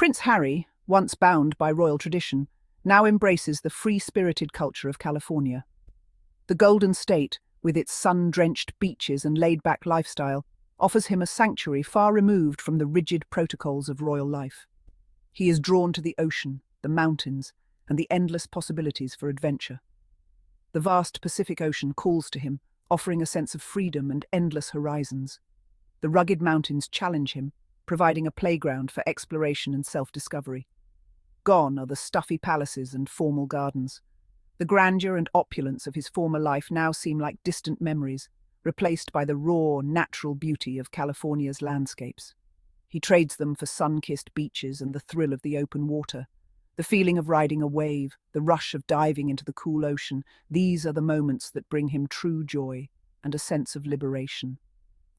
Prince Harry, once bound by royal tradition, now embraces the free-spirited culture of California. The Golden State, with its sun-drenched beaches and laid-back lifestyle, offers him a sanctuary far removed from the rigid protocols of royal life. He is drawn to the ocean, the mountains, and the endless possibilities for adventure. The vast Pacific Ocean calls to him, offering a sense of freedom and endless horizons. The rugged mountains challenge him, providing a playground for exploration and self-discovery. Gone are the stuffy palaces and formal gardens. The grandeur and opulence of his former life now seem like distant memories, replaced by the raw, natural beauty of California's landscapes. He trades them for sun-kissed beaches and the thrill of the open water. The feeling of riding a wave, the rush of diving into the cool ocean, these are the moments that bring him true joy and a sense of liberation.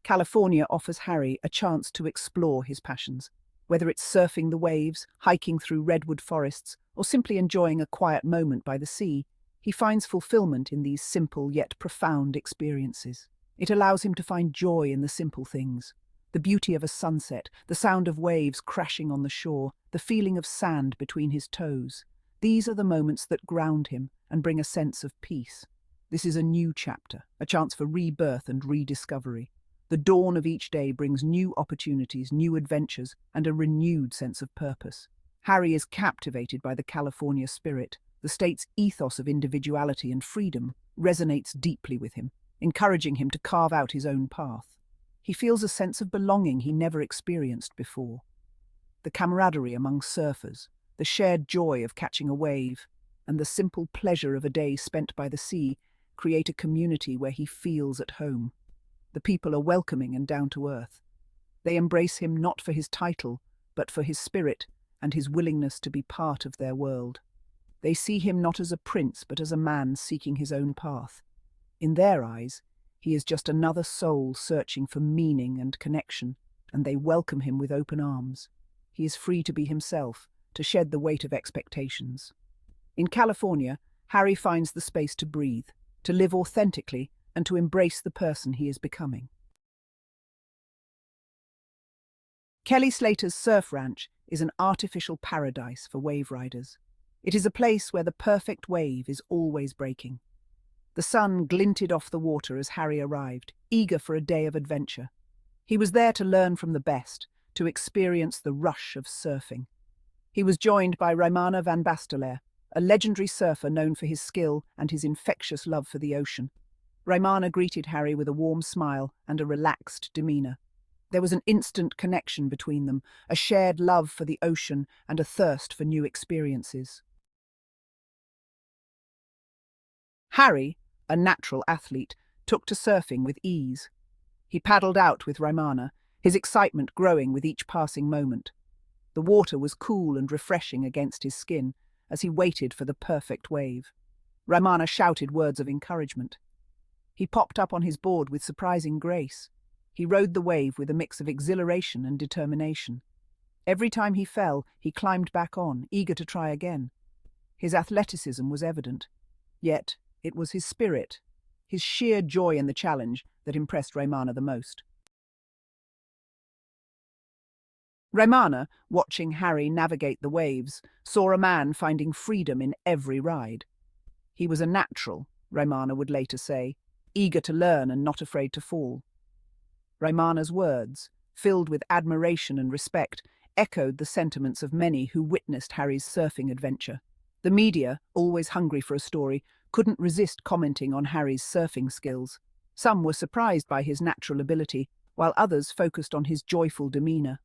California offers Harry a chance to explore his passions. Whether it's surfing the waves, hiking through redwood forests, or simply enjoying a quiet moment by the sea, he finds fulfillment in these simple yet profound experiences. It allows him to find joy in the simple things. The beauty of a sunset, the sound of waves crashing on the shore, the feeling of sand between his toes. These are the moments that ground him and bring a sense of peace. This is a new chapter, a chance for rebirth and rediscovery. The dawn of each day brings new opportunities, new adventures, and a renewed sense of purpose. Harry is captivated by the California spirit. The state's ethos of individuality and freedom resonates deeply with him, encouraging him to carve out his own path. He feels a sense of belonging he never experienced before. The camaraderie among surfers, the shared joy of catching a wave, and the simple pleasure of a day spent by the sea create a community where he feels at home. The people are welcoming and down to earth. They embrace him not for his title, but for his spirit and his willingness to be part of their world. They see him not as a prince, but as a man seeking his own path. In their eyes, he is just another soul searching for meaning and connection, and they welcome him with open arms. He is free to be himself, to shed the weight of expectations. In California, Harry finds the space to breathe, to live authentically, and to embrace the person he is becoming. Kelly Slater's surf ranch is an artificial paradise for wave riders. It is a place where the perfect wave is always breaking. The sun glinted off the water as Harry arrived, eager for a day of adventure. He was there to learn from the best, to experience the rush of surfing. He was joined by Raimana Van Bastolaer, a legendary surfer known for his skill and his infectious love for the ocean. Raimana greeted Harry with a warm smile and a relaxed demeanour. There was an instant connection between them, a shared love for the ocean and a thirst for new experiences. Harry, a natural athlete, took to surfing with ease. He paddled out with Raimana, his excitement growing with each passing moment. The water was cool and refreshing against his skin as he waited for the perfect wave. Raimana shouted words of encouragement. He popped up on his board with surprising grace. He rode the wave with a mix of exhilaration and determination. Every time he fell, he climbed back on, eager to try again. His athleticism was evident. Yet, it was his spirit, his sheer joy in the challenge, that impressed Raimana the most. Raimana, watching Harry navigate the waves, saw a man finding freedom in every ride. He was a natural, Raimana would later say, eager to learn and not afraid to fall. Raimana's words, filled with admiration and respect, echoed the sentiments of many who witnessed Harry's surfing adventure. The media, always hungry for a story, couldn't resist commenting on Harry's surfing skills. Some were surprised by his natural ability, while others focused on his joyful demeanour.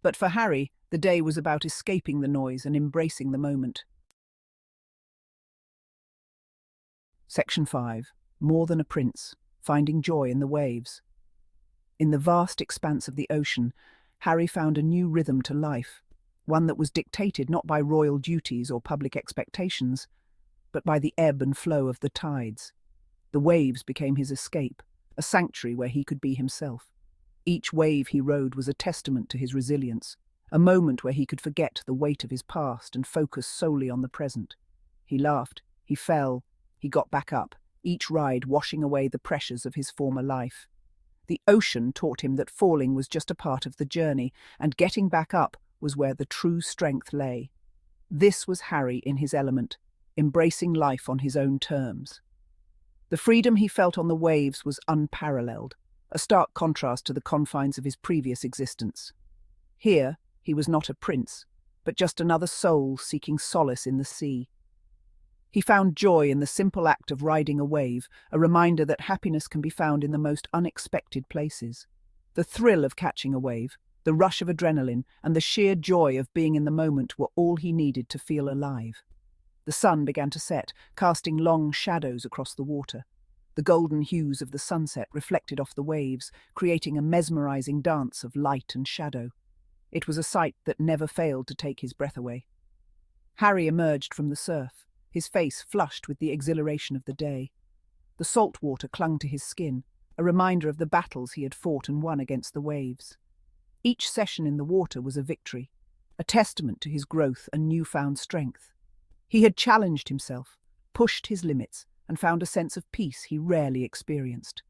But for Harry, the day was about escaping the noise and embracing the moment. Section 5. More than a prince, finding joy in the waves. In the vast expanse of the ocean, Harry found a new rhythm to life. one that was dictated not by royal duties or public expectations, but by the ebb and flow of the tides. The waves became his escape, a sanctuary where he could be himself. Each wave he rode was a testament to his resilience, a moment where he could forget the weight of his past and focus solely on the present. He laughed, he fell, he got back up, each ride washing away the pressures of his former life. The ocean taught him that falling was just a part of the journey, and getting back up was where the true strength lay. This was Harry in his element, embracing life on his own terms. The freedom he felt on the waves was unparalleled, a stark contrast to the confines of his previous existence. Here, he was not a prince, but just another soul seeking solace in the sea. He found joy in the simple act of riding a wave, a reminder that happiness can be found in the most unexpected places. The thrill of catching a wave, the rush of adrenaline, and the sheer joy of being in the moment were all he needed to feel alive. The sun began to set, casting long shadows across the water. The golden hues of the sunset reflected off the waves, creating a mesmerizing dance of light and shadow. It was a sight that never failed to take his breath away. Harry emerged from the surf, his face flushed with the exhilaration of the day. The salt water clung to his skin, a reminder of the battles he had fought and won against the waves. Each session in the water was a victory, a testament to his growth and newfound strength. He had challenged himself, pushed his limits, and found a sense of peace he rarely experienced.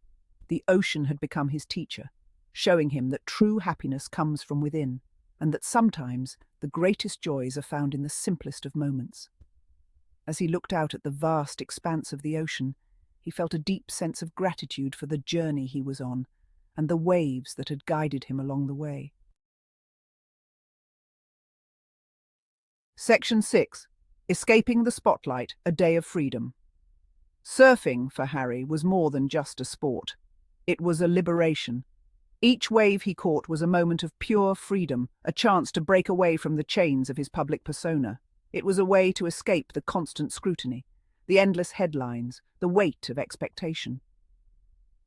The ocean had become his teacher, showing him that true happiness comes from within, and that sometimes the greatest joys are found in the simplest of moments. As he looked out at the vast expanse of the ocean, he felt a deep sense of gratitude for the journey he was on, and the waves that had guided him along the way. Section 6. Escaping the Spotlight, a Day of Freedom. Surfing, for Harry, was more than just a sport. It was a liberation. Each wave he caught was a moment of pure freedom, a chance to break away from the chains of his public persona. It was a way to escape the constant scrutiny, the endless headlines, the weight of expectation.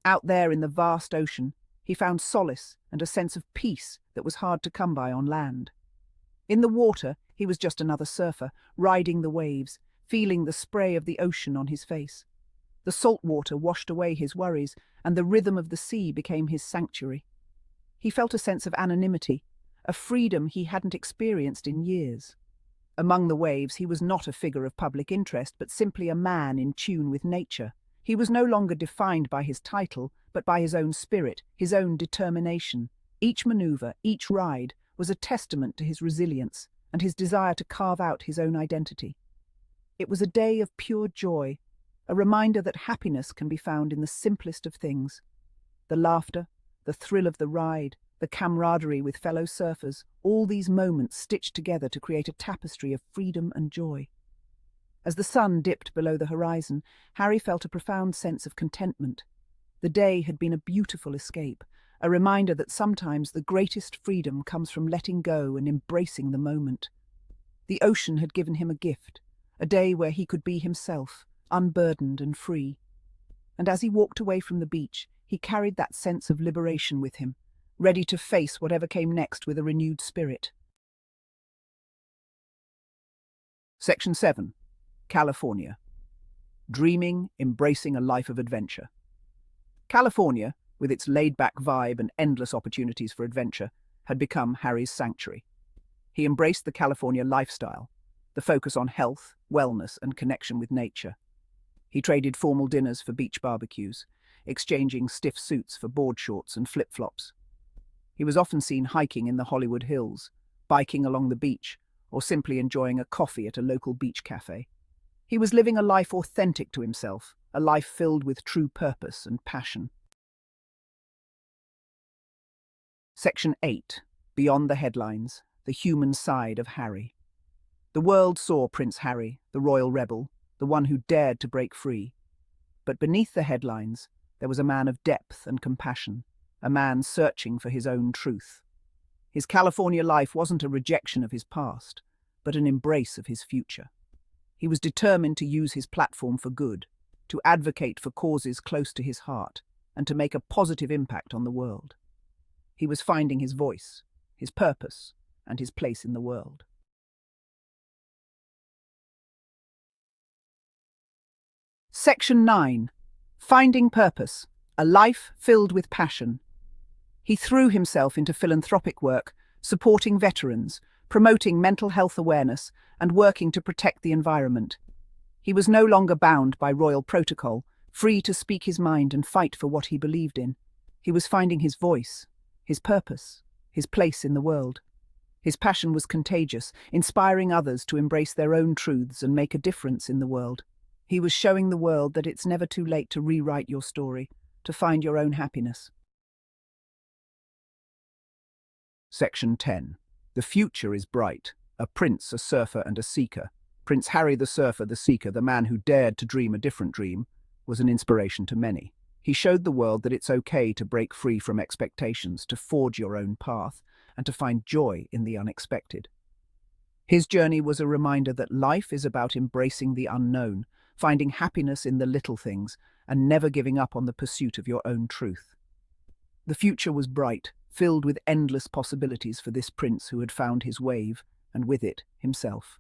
Out there in the vast ocean, he found solace and a sense of peace that was hard to come by on land. In the water, he was just another surfer, riding the waves, feeling the spray of the ocean on his face. The salt water washed away his worries, and the rhythm of the sea became his sanctuary. He felt a sense of anonymity, a freedom he hadn't experienced in years. Among the waves, he was not a figure of public interest, but simply a man in tune with nature. He was no longer defined by his title, but by his own spirit, his own determination. Each maneuver, each ride, was a testament to his resilience and his desire to carve out his own identity. It was a day of pure joy, a reminder that happiness can be found in the simplest of things. The laughter, the thrill of the ride, the camaraderie with fellow surfers, all these moments stitched together to create a tapestry of freedom and joy. As the sun dipped below the horizon, Harry felt a profound sense of contentment. The day had been a beautiful escape, a reminder that sometimes the greatest freedom comes from letting go and embracing the moment. The ocean had given him a gift, a day where he could be himself, unburdened and free. And as he walked away from the beach, he carried that sense of liberation with him, ready to face whatever came next with a renewed spirit. Section 7. California. Dreaming, embracing a life of adventure. California, with its laid-back vibe and endless opportunities for adventure, had become Harry's sanctuary. He embraced the California lifestyle, the focus on health, wellness, and connection with nature. He traded formal dinners for beach barbecues, exchanging stiff suits for board shorts and flip-flops. He was often seen hiking in the Hollywood Hills, biking along the beach, or simply enjoying a coffee at a local beach cafe. He was living a life authentic to himself, a life filled with true purpose and passion. Section 8. Beyond the Headlines, the Human Side of Harry. The world saw Prince Harry, the royal rebel, the one who dared to break free. But beneath the headlines, there was a man of depth and compassion, a man searching for his own truth. His California life wasn't a rejection of his past, but an embrace of his future. He was determined to use his platform for good, to advocate for causes close to his heart, and to make a positive impact on the world. He was finding his voice, his purpose, and his place in the world. Section 9. Finding Purpose. A life filled with passion. He threw himself into philanthropic work, supporting veterans, promoting mental health awareness, and working to protect the environment. He was no longer bound by royal protocol, free to speak his mind and fight for what he believed in. He was finding his voice, his purpose, his place in the world. His passion was contagious, inspiring others to embrace their own truths and make a difference in the world. He was showing the world that it's never too late to rewrite your story, to find your own happiness. Section 10. The future is bright. A prince, a surfer, and a seeker. Prince Harry the surfer, the seeker, the man who dared to dream a different dream, was an inspiration to many. He showed the world that it's okay to break free from expectations, to forge your own path, and to find joy in the unexpected. His journey was a reminder that life is about embracing the unknown, finding happiness in the little things, and never giving up on the pursuit of your own truth. The future was bright, filled with endless possibilities for this prince who had found his wave, and with it, himself.